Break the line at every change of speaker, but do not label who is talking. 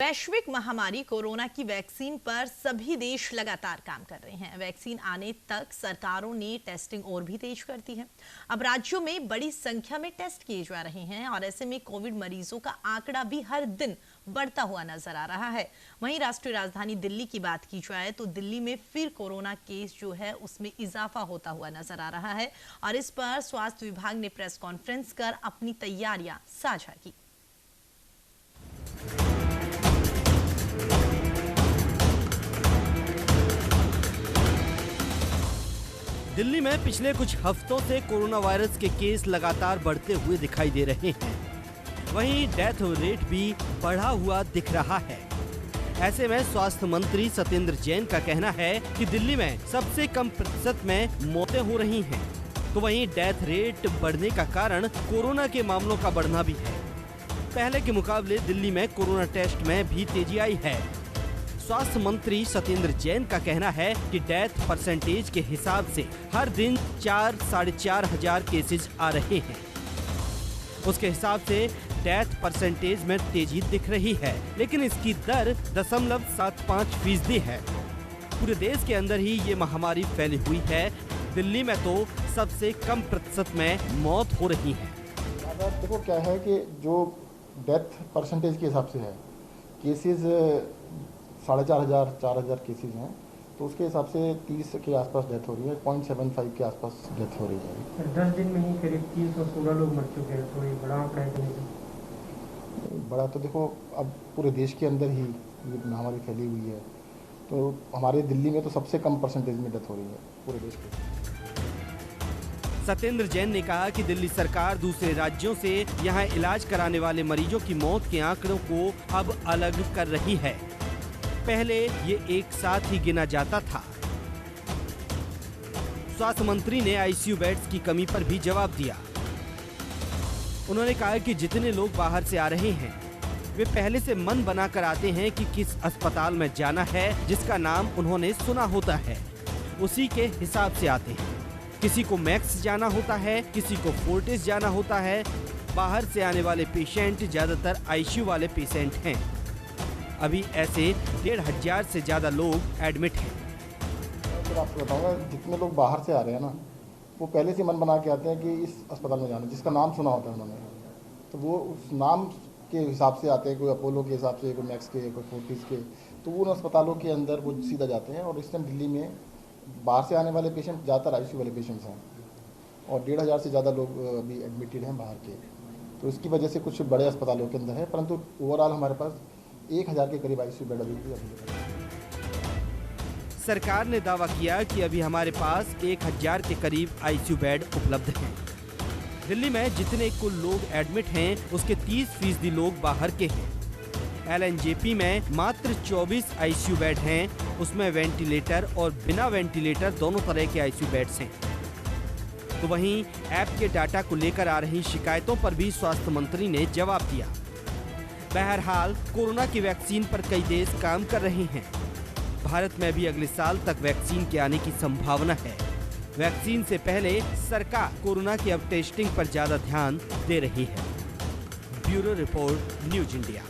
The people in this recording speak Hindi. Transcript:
वैश्विक महामारी कोरोना की वैक्सीन पर सभी देश लगातार काम कर रहे हैं। वैक्सीन आने तक सरकारों ने टेस्टिंग और भी तेज कर दी है। अब राज्यों में बड़ी संख्या में टेस्ट किए जा रहे हैं और ऐसे में कोविड मरीजों का आंकड़ा भी हर दिन बढ़ता हुआ नजर आ रहा है। वहीं राष्ट्रीय राजधानी दिल्ली की बात की जाए तो दिल्ली में फिर कोरोना केस जो है उसमें इजाफा होता हुआ नजर आ रहा है और इस पर स्वास्थ्य विभाग ने प्रेस कॉन्फ्रेंस कर अपनी तैयारियां साझा की।
दिल्ली में पिछले कुछ हफ्तों से कोरोना वायरस के केस लगातार बढ़ते हुए दिखाई दे रहे हैं। वहीं डेथ रेट भी बढ़ा हुआ दिख रहा है। ऐसे में स्वास्थ्य मंत्री सत्येंद्र जैन का कहना है कि दिल्ली में सबसे कम प्रतिशत में मौतें हो रही हैं। तो वहीं डेथ रेट बढ़ने का कारण कोरोना के मामलों का बढ़ना भी है। पहले के मुकाबले दिल्ली में कोरोना टेस्ट में भी तेजी आई है। स्वास्थ्य मंत्री सत्येंद्र जैन का कहना है कि डेथ परसेंटेज के हिसाब से हर दिन 4-4.5 हजार केसेज आ रहे हैं। उसके हिसाब से डेथ परसेंटेज में तेजी दिख रही है, लेकिन इसकी दर 0.75% है। पूरे देश के अंदर ही ये महामारी फैली हुई है। दिल्ली में तो सबसे कम प्रतिशत में मौत हो रही है।
देखो क्या है कि जो डेथ परसेंटेज के हिसाब से है, केसेज 4,500 केसेज हैं, तो उसके हिसाब से 30 के आसपास डेथ हो रही है, 0.75 के आसपास डेथ हो रही है।
10 दिन में ही करीब 316 लोग मर चुके हैं। थोड़ी बड़ा आंकड़ा है कि नहीं?
बड़ा तो देखो, अब पूरे देश के अंदर ही ये महामारी फैली हुई है, तो हमारे दिल्ली में तो सबसे कम परसेंटेज में डेथ हो रही है पूरे देश में।
सत्येंद्र जैन ने कहा कि दिल्ली सरकार दूसरे राज्यों से यहाँ इलाज कराने वाले मरीजों की मौत के आंकड़ों को अब अलग कर रही है। पहले ये एक साथ ही गिना जाता था। स्वास्थ्य मंत्री ने आईसीयू बेड्स की कमी पर भी जवाब दिया। उन्होंने कहा कि जितने लोग बाहर से आ रहे हैं वे पहले से मन बनाकर आते हैं कि किस अस्पताल में जाना है, जिसका नाम उन्होंने सुना होता है, उसी के हिसाब से आते हैं। किसी को मैक्स जाना होता है, किसी को फोर्टिस जाना होता है। बाहर से आने वाले पेशेंट ज्यादातर आईसीयू वाले पेशेंट हैं। अभी ऐसे 1,500 से ज्यादा लोग एडमिट हैं।
तो आपको बताऊंगा, जितने लोग बाहर से आ रहे हैं ना, वो पहले से मन बना के आते हैं कि इस अस्पताल में जाना, जिसका नाम सुना होता है उन्होंने, तो वो उस नाम के हिसाब से आते हैं। कोई अपोलो के हिसाब से, कोई मैक्स के, कोई फोर्टिस के, तो वो उन अस्पतालों के अंदर वो सीधा जाते हैं। और इस टाइम दिल्ली में बाहर से आने वाले पेशेंट ज़्यादातर आईसीयू वाले पेशेंट्स हैं और 1,500 से ज़्यादा लोग अभी एडमिटेड हैं बाहर के। तो इसकी वजह से कुछ बड़े अस्पतालों के अंदर है, परंतु ओवरऑल हमारे पास 1,000 के करीब आईसीयू बेड अभी अवेलेबल है।
सरकार ने दावा किया कि अभी हमारे पास 1,000 के करीब आईसीयू बेड उपलब्ध हैं। दिल्ली में जितने कुल लोग एडमिट हैं उसके 30% लोग बाहर के हैं। एलएनजेपी में मात्र 24 आईसीयू बेड हैं, उसमें वेंटिलेटर और बिना वेंटिलेटर दोनों तरह के आईसीयू बेड्स हैं। तो वहीं ऐप के डाटा को लेकर आ रही शिकायतों पर भी स्वास्थ्य मंत्री ने जवाब दिया। बहरहाल कोरोना की वैक्सीन पर कई देश काम कर रहे हैं। भारत में भी अगले साल तक वैक्सीन के आने की संभावना है। वैक्सीन से पहले सरकार कोरोना की अब टेस्टिंग पर ज्यादा ध्यान दे रही है। Bureau report, news India.